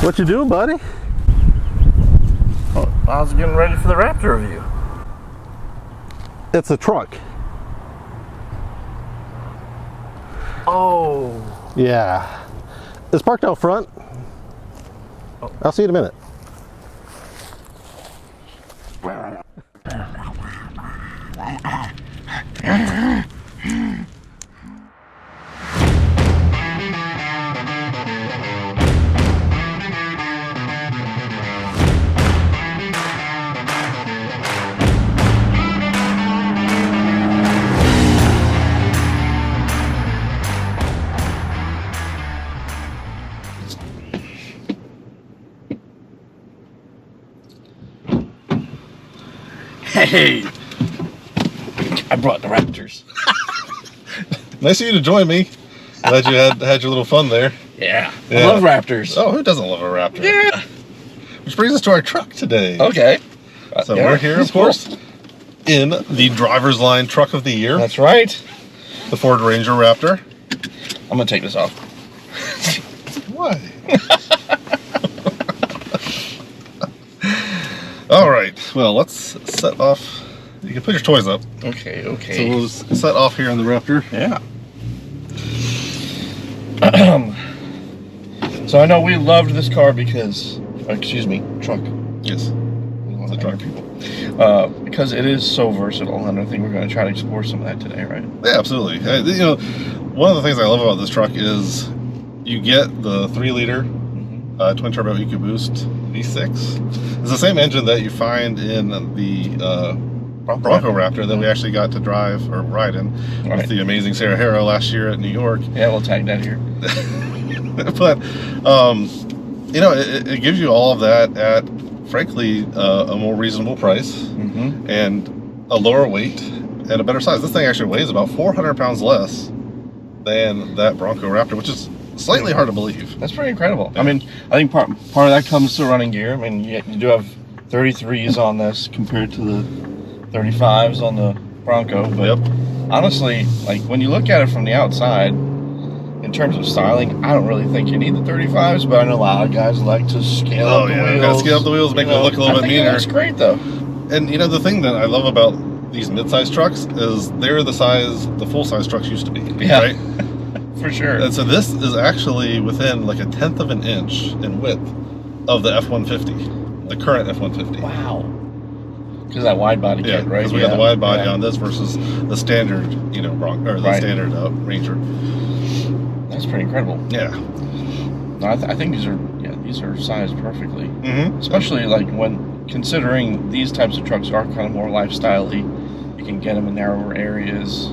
What you doing, buddy? Well, I was getting ready for the Raptor review. It's a truck. Oh. Yeah. It's parked out front. Oh. I'll see you in a minute. Hey, I brought the Raptors. Nice of you to join me. Glad you had your little fun there. Yeah. I love Raptors. Oh, who doesn't love a Raptor? Yeah. Which brings us to our truck today. Okay. So we're here, of course, in the driver's line truck of the year. That's right. The Ford Ranger Raptor. I'm gonna take this off. Why? All right. Well, let's set off. You can put your toys up. Okay. So we'll just set off here on the Raptor. Yeah. So I know we loved this car because, truck. Yes. We love The the truck. people. Because it is so versatile, and I think we're going to try to explore some of that today, right? Yeah, absolutely. You know, one of the things I love about this truck is you get the 3-liter twin turbo EcoBoost V6. It's the same engine that you find in the Bronco Raptor that we actually got to drive or ride in with the amazing Sarah Harrow last year at New York. Yeah, we'll tag that here. But you know, it gives you all of that at, frankly, a more reasonable price and a lower weight and a better size. This thing actually weighs about 400 pounds less than that Bronco Raptor, which is slightly hard to believe. That's pretty incredible. Yeah. I mean, I think part of that comes to running gear. I mean, you do have 33s on this compared to the 35s on the Bronco, but honestly, like when you look at it from the outside, in terms of styling, I don't really think you need the 35s, but I know a lot of guys like to scale up the wheels. Gotta scale up the wheels, make it look a little bit meaner. That's great though. And you know, the thing that I love about these mid-size trucks is they're the size the full-size trucks used to be, right? For sure. And so this is actually within like 1/10 of an inch in width of the F-150, the current F-150. Wow. Because that wide body kit, right? Because we got the wide body on this versus the standard, you know, Bronco or the standard Ranger. That's pretty incredible. Yeah. No, I think these are sized perfectly. Especially like when considering these types of trucks are kind of more lifestyle-y. You can get them in narrower areas,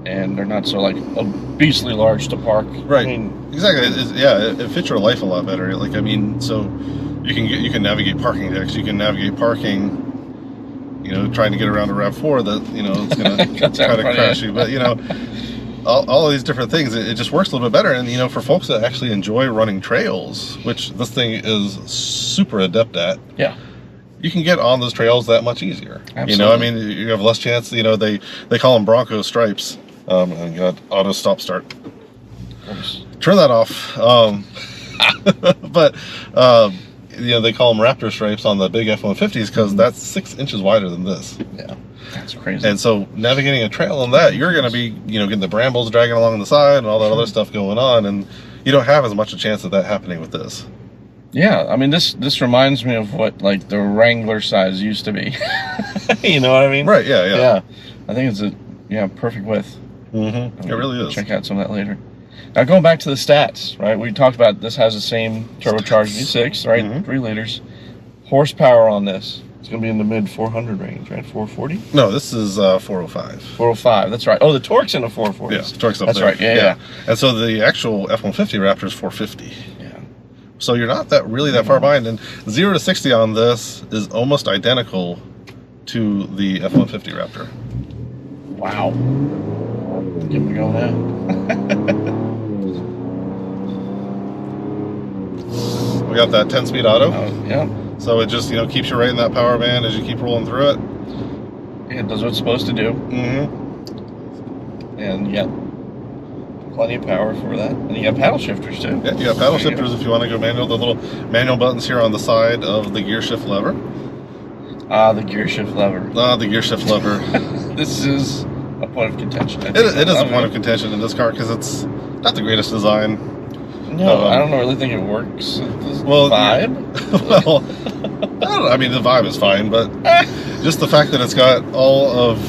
and they're not so like obesely large to park. Right. I mean, exactly. It fits your life a lot better. Like, I mean, so you can navigate parking decks. You can navigate parking. You know, trying to get around a RAV4 that, you know, it's going to try to crash you. But, you know, all of these different things, it just works a little bit better. And, you know, for folks that actually enjoy running trails, which this thing is super adept at, you can get on those trails that much easier. Absolutely. You know, I mean, you have less chance, you know, they call them Bronco stripes. And you got auto stop start. Turn that off. But, you know, they call them Raptor stripes on the big F-150s because that's 6 inches wider than this. Yeah, that's crazy. And so navigating a trail on that, you're going to be, you know, getting the brambles dragging along the side and all that other stuff going on, and you don't have as much a chance of that happening with this. Yeah, I mean, this reminds me of what like the Wrangler size used to be. You know what I mean? Right. Yeah. Yeah. I think it's a perfect width. It really is. Check out some of that later. Now going back to the stats, right? We talked about this has the same turbocharged V6, right? 3 liters. Horsepower on this, it's going to be in the mid 400 range, right? 440? No, this is 405. 405, that's right. Oh, the torque's in the 440. Yes, the torque's up that's there. That's right, yeah. And so the actual F-150 Raptor is 450. Yeah. So you're not really that far behind. And 0 to 60 on this is almost identical to the F-150 Raptor. Wow. Give him a go now. We got that 10-speed auto. Yeah. So it just, you know, keeps you right in that power band as you keep rolling through it. Yeah, it does what it's supposed to do. And yeah, plenty of power for that. And you got paddle shifters too. Yeah, you got paddle shifters if you want to go manual. The little manual buttons here on the side of the gear shift lever. The gear shift lever. The gear shift lever. This is a point of contention. It is a point of contention in this car because it's not the greatest design. No, I don't really think it works. Well, vibe? Well, I mean, the vibe is fine, but just the fact that it's got all of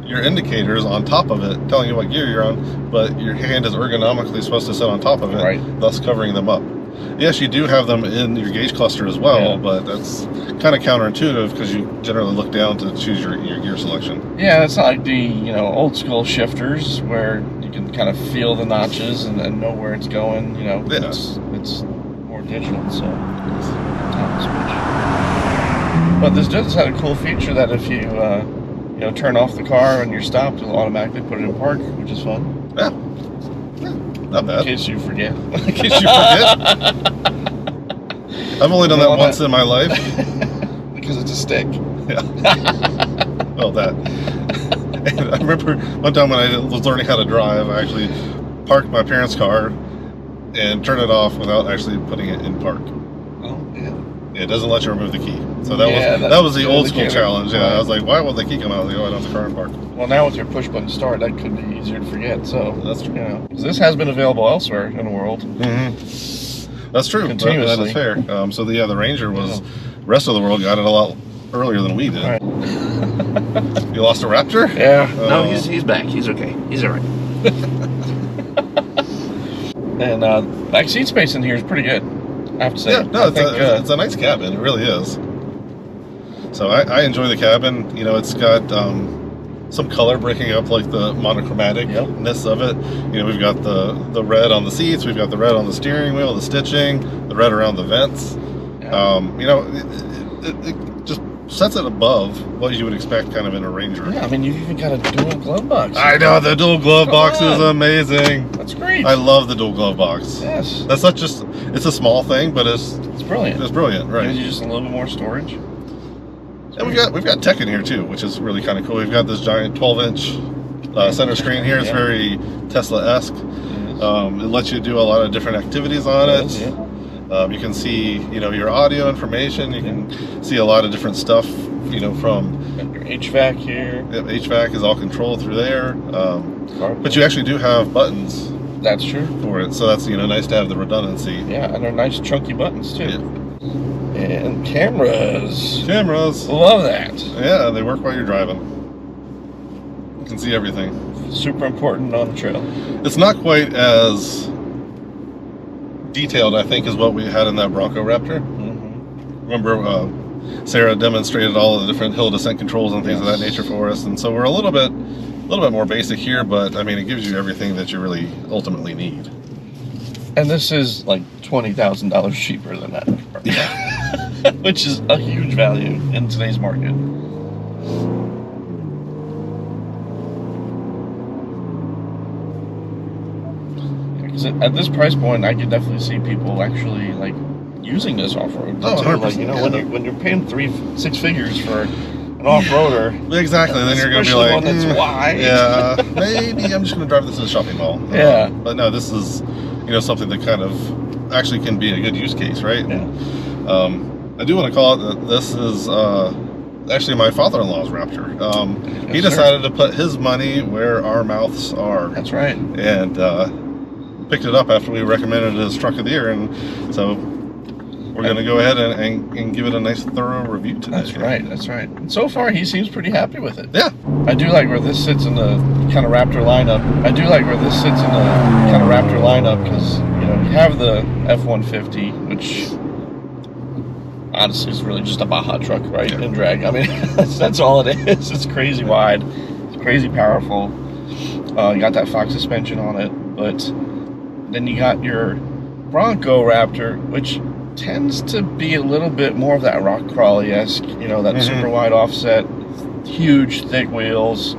your indicators on top of it, telling you what gear you're on, but your hand is ergonomically supposed to sit on top of it, right, thus covering them up. Yes, you do have them in your gauge cluster as well, yeah, but that's kind of counterintuitive because you generally look down to choose your gear selection. Yeah, it's not like the old school shifters where you can kind of feel the notches and know where it's going. Yeah. It's more digital, so toggle switch. But this does have a cool feature that if you turn off the car and you're stopped, it'll automatically put it in park, which is fun. Yeah. Not bad. In case you forget. In case you forget. I've only done that once in my life. Because it's a stick. Yeah. Well, that. And I remember one time when I was learning how to drive, I actually parked my parents' car and turned it off without actually putting it in park. Oh, yeah. It doesn't let you remove the key. So that was the old school challenge. Yeah, right. I was like, why won't the key come out? I was like, oh, I don't have the car in park. Well, now with your push button start, that could be easier to forget. So that's true. 'Cause this has been available elsewhere in the world. Mm-hmm. That's true. Continuously. That is fair. So the Ranger was. Rest of the world got it a lot earlier than we did. Right. You lost a Raptor? Yeah. No, he's back. He's okay. He's all right. And back seat space in here is pretty good, I have to say. Yeah, no, it's a nice cabin. It really is. So I enjoy the cabin. It's got some color breaking up, like the monochromaticness of it. We've got the red on the seats, we've got the red on the steering wheel, the stitching, the red around the vents. Yeah. It just sets it above what you would expect kind of in a Ranger. Yeah, I mean, you've even got a dual glove box. I know, the dual glove box is amazing. That's great. I love the dual glove box. Yes. That's not just, it's a small thing, but it's brilliant. It's brilliant, right. Gives you just a little bit more storage. And we've got tech in here too, which is really kind of cool. We've got this giant 12-inch center screen here. It's very Tesla-esque. It lets you do a lot of different activities on it. Yeah. You can see, your audio information. You can see a lot of different stuff, from your HVAC here. Yep, HVAC is all controlled through there. But you actually do have buttons. That's true. For it, so that's nice to have the redundancy. Yeah, and they're nice chunky buttons too. Yeah. And cameras. Cameras. Love that. Yeah, they work while you're driving. You can see everything. Super important on the trail. It's not quite as detailed, I think, as what we had in that Bronco Raptor. Mm-hmm. Remember, Sarah demonstrated all of the different hill descent controls and things of that nature for us, and so we're a little bit more basic here, but I mean, it gives you everything that you really ultimately need. And this is like $20,000 cheaper than that. Yeah. Which is a huge value in today's market. Because at this price point, I could definitely see people actually like using this off-road. Oh, 100%, like, when you're paying 6 figures for an off-roader. Exactly. Then you're going to be like, one that's wide. Yeah, maybe I'm just going to drive this to the shopping mall. Yeah. But no, this is, something that kind of actually can be a good use case, right? Yeah. I do want to call it that this is actually my father-in-law's Raptor. He decided to put his money where our mouths are. That's right. And picked it up after we recommended it as Truck of the Year, and so we're going to go ahead and give it a nice thorough review today. That's right, that's right. And so far, he seems pretty happy with it. Yeah. I do like where this sits in the kind of Raptor lineup. Because, you have the F-150, which honestly is really just a Baja truck, right? Yeah. In drag. I mean, that's all it is. It's crazy wide. It's crazy powerful. You got that Fox suspension on it. But then you got your Bronco Raptor, which tends to be a little bit more of that rock crawly-esque, that super wide offset, huge thick wheels,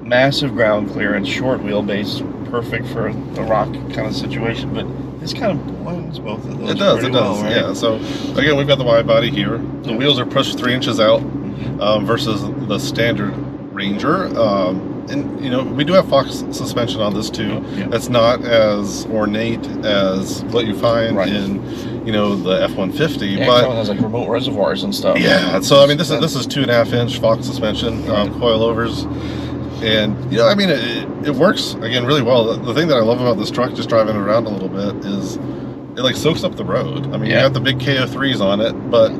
massive ground clearance, short wheelbase, perfect for the rock kind of situation. But this kind of blends both of those. It does, well, right? Yeah. So again, we've got the wide body here. The wheels are pushed 3 inches out versus the standard Ranger. and you know, we do have Fox suspension on this too. Yeah. It's not as ornate as what you find in, you know, the F-150, Yeah, but it has like remote reservoirs and stuff. yeah. So I mean, this is 2.5-inch Fox suspension, coilovers, and you know, I mean, it works again really well. The thing that I love about this truck, just driving it around a little bit, is it like soaks up the road. I mean, you got the big KO3s on it, but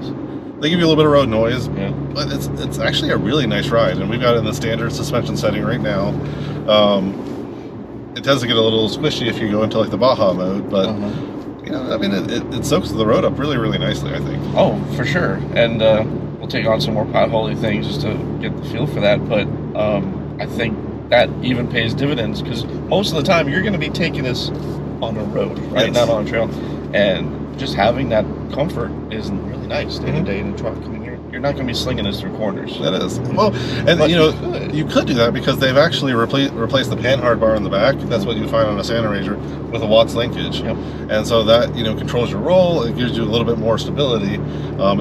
they give you a little bit of road noise. Yeah. But it's actually a really nice ride, and we've got it in the standard suspension setting right now. It tends to get a little squishy if you go into like the Baja mode, but you know, I mean, it soaks the road up really, really nicely, I think. Oh, for sure. And we'll take on some more potholy things just to get the feel for that. But I think that even pays dividends, because most of the time you're going to be taking this on a road, right? Not on a trail. And just having that comfort is really nice day to day in the truck. I mean, you're not going to be slinging this through corners. That is. Well, and you know, you could do that because they've actually replaced the panhard bar in the back. That's what you find on a Santa Ranger with a Watts linkage. Yep. And so that, you know, controls your roll. It gives you a little bit more stability.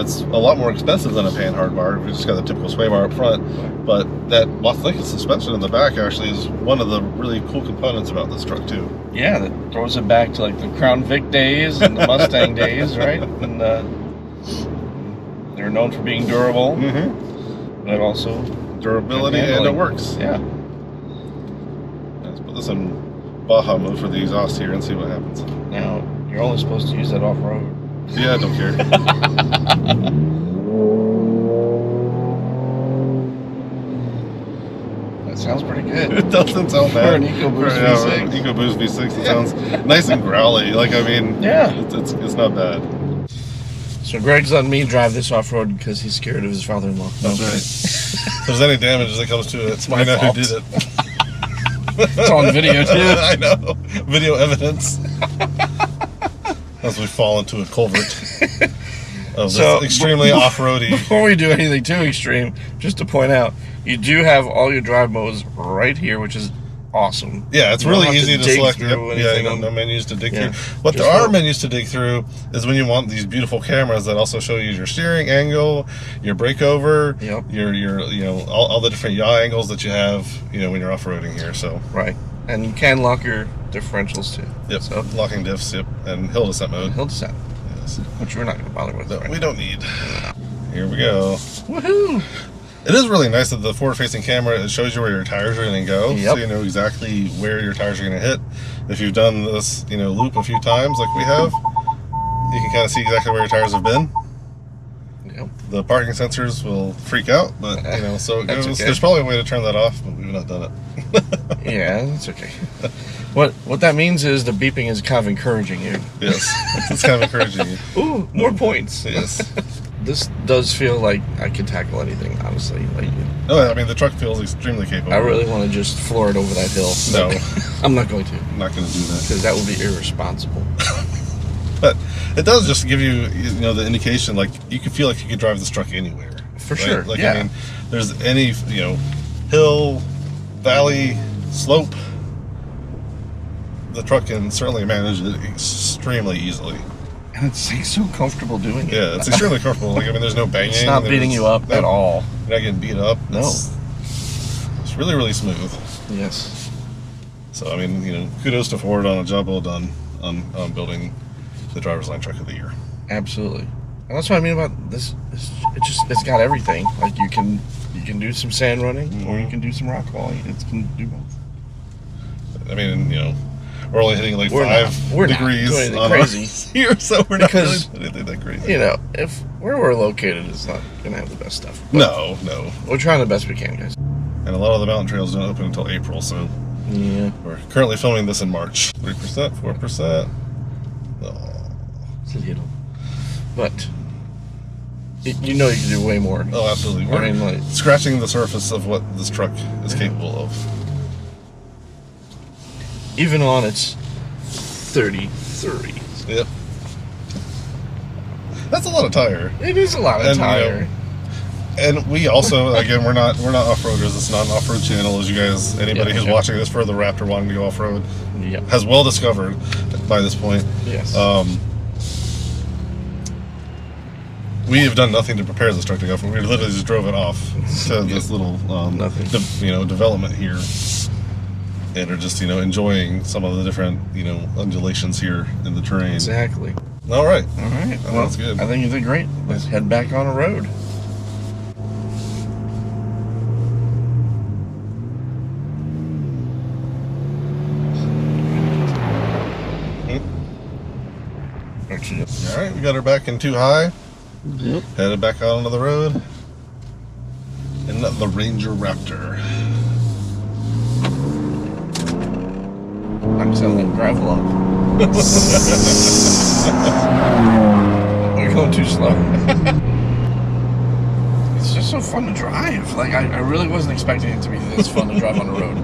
It's a lot more expensive than a panhard bar. We just got the typical sway bar up front. But that Watts linkage suspension in the back actually is one of the really cool components about this truck too. Yeah, that throws it back to like the Crown Vic days and the Mustang days, right? And they're known for being durable, but also durability, and it works. Yeah. Let's put this in Baja mode for the exhaust here and see what happens. Now, you're only supposed to use that off-road. Yeah, I don't care. That sounds pretty good. It doesn't sound bad. For an EcoBoost V6. EcoBoost V6, it sounds nice and growly. Like, I mean, it's not bad. So Greg's letting me drive this off-road because he's scared of his father-in-law. That's right. If there's any damage that comes to it, it's my fault. Who did it. It's on video too. I know. Video evidence. As we fall into a culvert of this extremely off-roady. Before we do anything too extreme, just to point out, you do have all your drive modes right here, which is awesome. Yeah, it's really easy to select. Yeah, no menus to dig through. What there are menus to dig through is when you want these beautiful cameras that also show you your steering angle, your breakover, your you know, all the different yaw angles that you have, you know, when you're off-roading here. So and you can lock your differentials too. Yep. So locking diffs. Yep. And hill descent mode. Hill descent. Yes. Which we're not going to bother with. No, we don't need. Here we go. Woohoo! It is really nice that the forward-facing camera, it shows you where your tires are going to go, so you know exactly where your tires are going to hit. If you've done this, you know, loop a few times like we have, you can kind of see exactly where your tires have been. Yep. The parking sensors will freak out, but you know, so it goes. Okay. There's probably a way to turn that off, but we've not done it. Yeah, that's okay. What that means is the beeping is kind of encouraging you. Yes, it's kind of encouraging you. Ooh, more points. Yes. This does feel like I could tackle anything, honestly. Like, I mean, the truck feels extremely capable. I really want to just floor it over that hill. No. I'm not going to. I'm not going to do that. Because that would be irresponsible. But it does just give you, you know, the indication, like, you can feel like you could drive this truck anywhere. For sure, Like, I mean, there's any, you know, hill, valley, slope, the truck can certainly manage it extremely easily. And it's like so comfortable doing it. Yeah, it's extremely comfortable. Like, I mean, there's no banging. It's not beating you up at all. You're not getting beat up. No. It's really, really smooth. Yes. So, I mean, you know, kudos to Ford on a job well done on building the driver's line truck of the year. Absolutely. And that's what I mean about this. It's got everything. Like, you can do some sand running, or you can do some rock crawling. It can do both. I mean, you know, we're only hitting like 5 degrees on crazy here, so we're not really doing anything that crazy. You know, if where we're located is not going to have the best stuff. No. We're trying the best we can, guys. And a lot of the mountain trails don't open until April, so we're currently filming this in March. 3%, 4%. Oh. It's a little. But you know you can do way more. Oh, absolutely. We're scratching the surface of what this truck is capable of. Even on its 33. Yep. That's a lot of tire. It is a lot of tire. You know, and we also, again, we're not off-roaders. It's not an off-road channel, as you guys, anybody who's watching this for the Raptor wanting to go off-road has well discovered by this point. Yes. we have done nothing to prepare this truck to go for. We literally just drove it off to this little development here, and are just enjoying some of the different undulations here in the terrain. Exactly. All right. Well, that's good. I think you did great. Let's head back on the road. All right, we got her back in too high. Yep. Headed back out onto the road. And the Ranger Raptor. I'm selling that drive along. We're going too slow. It's just so fun to drive. Like, I really wasn't expecting it to be this fun to drive on the road.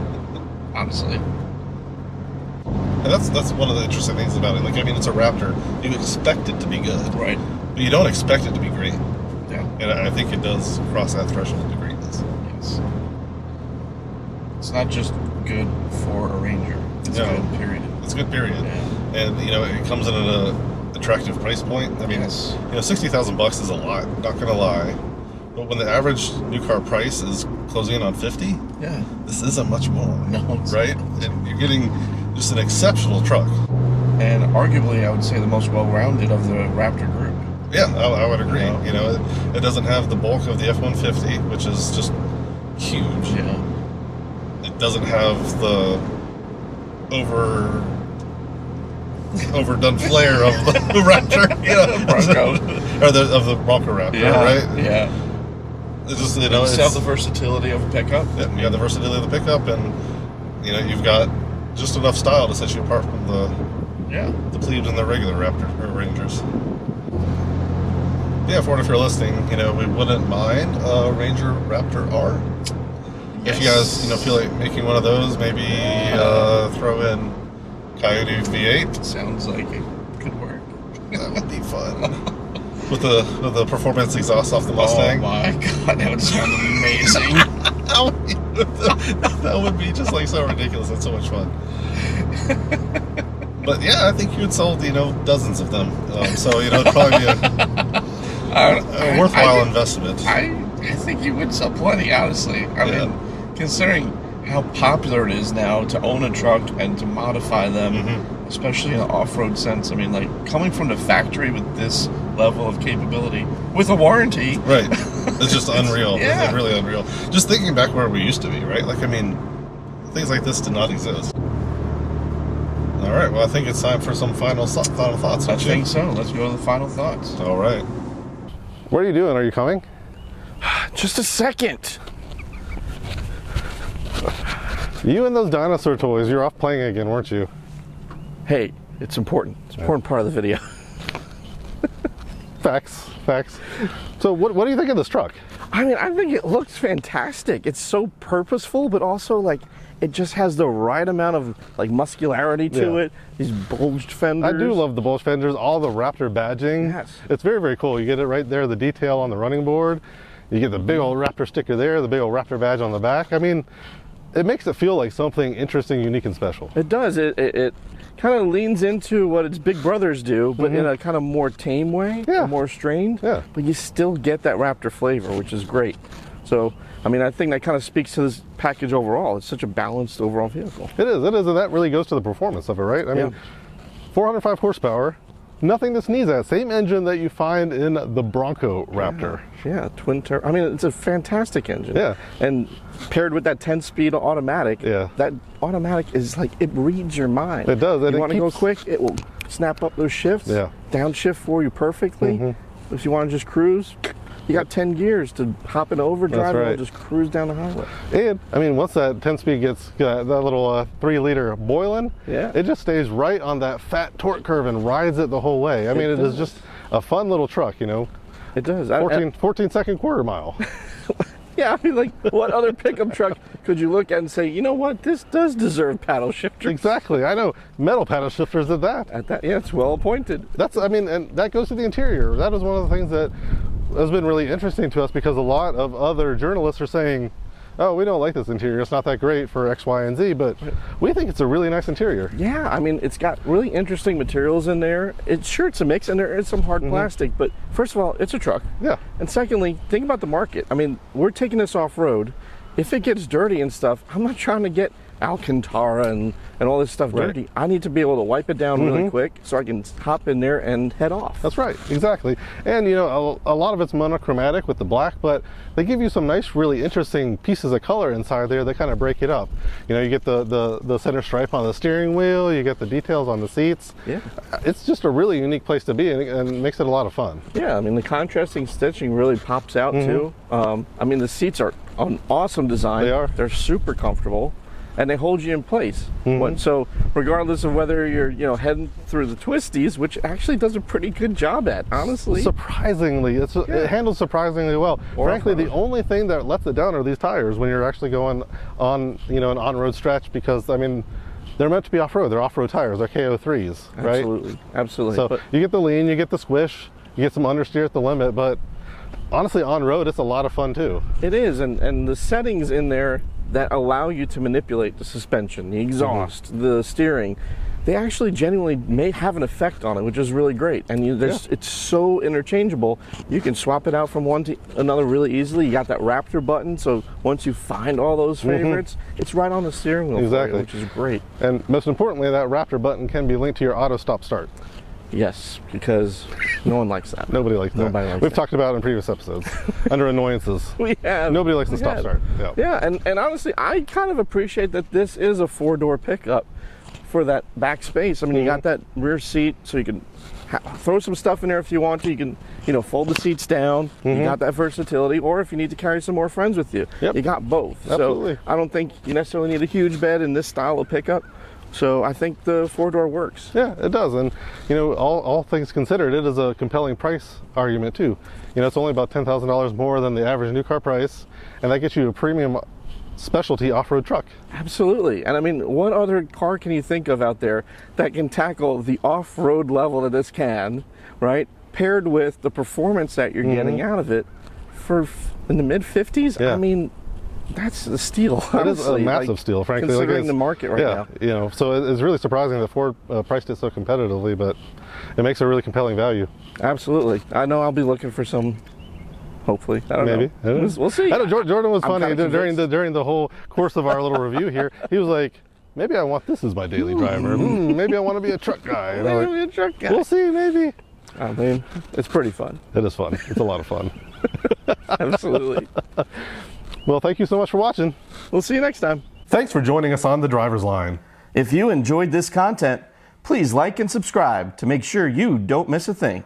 Honestly. And that's one of the interesting things about it. Like, I mean, it's a Raptor. You expect it to be good. Right. But you don't expect it to be great. Yeah. And I think it does cross that threshold to greatness. Yes. It's not just good for a Ranger. It's good, period. It's good, period. Yeah. And, it comes in at an attractive price point. I mean, yes. $60,000 is a lot, not going to lie. But when the average new car price is closing in on 50, yeah, this isn't much more. No, right? And you're getting just an exceptional truck. And arguably, I would say the most well-rounded of the Raptor group. Yeah, I would agree. It doesn't have the bulk of the F-150, which is just huge. Yeah. It doesn't have the overdone flair of the Raptor, Bronco, or of the Bronco Raptor, right? Yeah. It's just you have the versatility of a pickup. Yeah, you got the versatility of the pickup, and you've got just enough style to set you apart from the plebes and the regular Raptor or Rangers. Yeah, Ford, if you're listening, we wouldn't mind a Ranger Raptor R. Yes. If you guys, feel like making one of those, maybe throw in Coyote V8. Sounds like it could work. That would be fun. With the performance exhaust off the Mustang. Oh my god, that would sound amazing. That would be just like so ridiculous and so much fun. But yeah, I think you would sell dozens of them. So it'd probably be a worthwhile investment. I think you would sell plenty, honestly. I mean, considering how popular it is now to own a truck and to modify them, especially in an off-road sense. I mean, like, coming from the factory with this level of capability, with a warranty. Right. It's just unreal. Yeah. It's really unreal. Just thinking back where we used to be, right? Like, I mean, things like this did not exist. All right, well, I think it's time for some final thoughts. I think so. Let's go to the final thoughts. All right. What are you doing? Are you coming? Just a second. You and those dinosaur toys, you're off playing again, weren't you? Hey, it's important. It's an important part of the video. Facts. So what do you think of this truck? I mean, I think it looks fantastic. It's so purposeful, but also, like, it just has the right amount of, like, muscularity to it. These bulged fenders. I do love the bulged fenders, all the Raptor badging. Yes. It's very, very cool. You get it right there, the detail on the running board. You get the big old Raptor sticker there, the big old Raptor badge on the back. I mean, it makes it feel like something interesting, unique, and special. It does. It kind of leans into what its big brothers do, but in a kind of more tame way, more restrained. Yeah. But you still get that Raptor flavor, which is great. So, I mean, I think that kind of speaks to this package overall. It's such a balanced overall vehicle. It is, and that really goes to the performance of it, right? I mean, 405 horsepower, nothing to sneeze at. Same engine that you find in the Bronco Raptor. Yeah, twin turbo. I mean, it's a fantastic engine. Yeah. And paired with that 10-speed automatic, that automatic is like, it reads your mind. It does. You want to go quick, it will snap up those shifts, downshift for you perfectly. If you want to just cruise, you got 10 gears to hop in overdrive and just cruise down the highway. And, I mean, once that 10-speed gets that little 3-liter boiling, it just stays right on that fat torque curve and rides it the whole way. I mean, it is just a fun little truck, It does. 14-second quarter mile. Yeah, I mean, like, what other pickup truck could you look at and say, you know what, this does deserve paddle shifters? Exactly. I know. Metal paddle shifters at that. Yeah, it's well appointed. I mean, and that goes to the interior. That is one of the things that has been really interesting to us, because a lot of other journalists are saying, oh, we don't like this interior, it's not that great for X, Y, and Z, but we think it's a really nice interior. Yeah, I mean, it's got really interesting materials in there. It's a mix, and there is some hard plastic, but first of all, it's a truck. Yeah. And secondly, think about the market. I mean, we're taking this off-road. If it gets dirty and stuff, I'm not trying to get Alcantara and all this stuff dirty. I need to be able to wipe it down really quick so I can hop in there and head off. That's right, exactly. And you know, a lot of it's monochromatic with the black, but they give you some nice, really interesting pieces of color inside there that kind of break it up. You know, you get the center stripe on the steering wheel, you get the details on the seats. Yeah. It's just a really unique place to be, and makes it a lot of fun. Yeah, I mean, the contrasting stitching really pops out too. I mean, the seats are an awesome design. They are. They're super comfortable, and they hold you in place. So regardless of whether you're heading through the twisties, which actually does a pretty good job at, honestly. Surprisingly, it handles surprisingly well. Frankly, the only thing that lets it down are these tires when you're actually going on an on-road stretch, because I mean, they're meant to be off-road. They're off-road tires. They're KO3s, right? Absolutely, absolutely. So you get the lean, you get the squish, you get some understeer at the limit, but honestly, on road, it's a lot of fun too. It is, and the settings in there that allow you to manipulate the suspension, the exhaust, the steering, they actually genuinely may have an effect on it, which is really great. And it's so interchangeable. You can swap it out from one to another really easily. You got that Raptor button, so once you find all those favorites, it's right on the steering wheel for you, which is great. And most importantly, that Raptor button can be linked to your auto stop start. Yes, because no one likes that. Nobody likes that. Nobody likes We've that. talked about it in previous episodes. Under annoyances. We have. Nobody likes the stop start. Yeah, and honestly, I kind of appreciate that this is a 4-door pickup for that back space. I mean, you got that rear seat, so you can throw some stuff in there if you want to. You can, fold the seats down. You got that versatility, or if you need to carry some more friends with you, you got both. Absolutely. So I don't think you necessarily need a huge bed in this style of pickup. So I think the 4-door works. Yeah, it does. And all things considered, it is a compelling price argument too. It's only about $10,000 more than the average new car price, and that gets you a premium specialty off-road truck. Absolutely. And I mean, what other car can you think of out there that can tackle the off-road level that this can, right? Paired with the performance that you're getting out of it for in the mid-50s? Yeah. I mean, that's a steal. It is a massive steal, frankly. Considering the market right now. So it's really surprising that Ford priced it so competitively, but it makes a really compelling value. Absolutely. I know I'll be looking for some, hopefully. I don't know. We'll see. I know Jordan was funny during during the whole course of our little review here. He was like, maybe I want this as my daily driver. Maybe I want to be a truck guy. Maybe be a truck guy. We'll see, maybe. I mean, it's pretty fun. It is fun. It's a lot of fun. Absolutely. Well, thank you so much for watching. We'll see you next time. Thanks for joining us on The Driver's Line. If you enjoyed this content, please like and subscribe to make sure you don't miss a thing.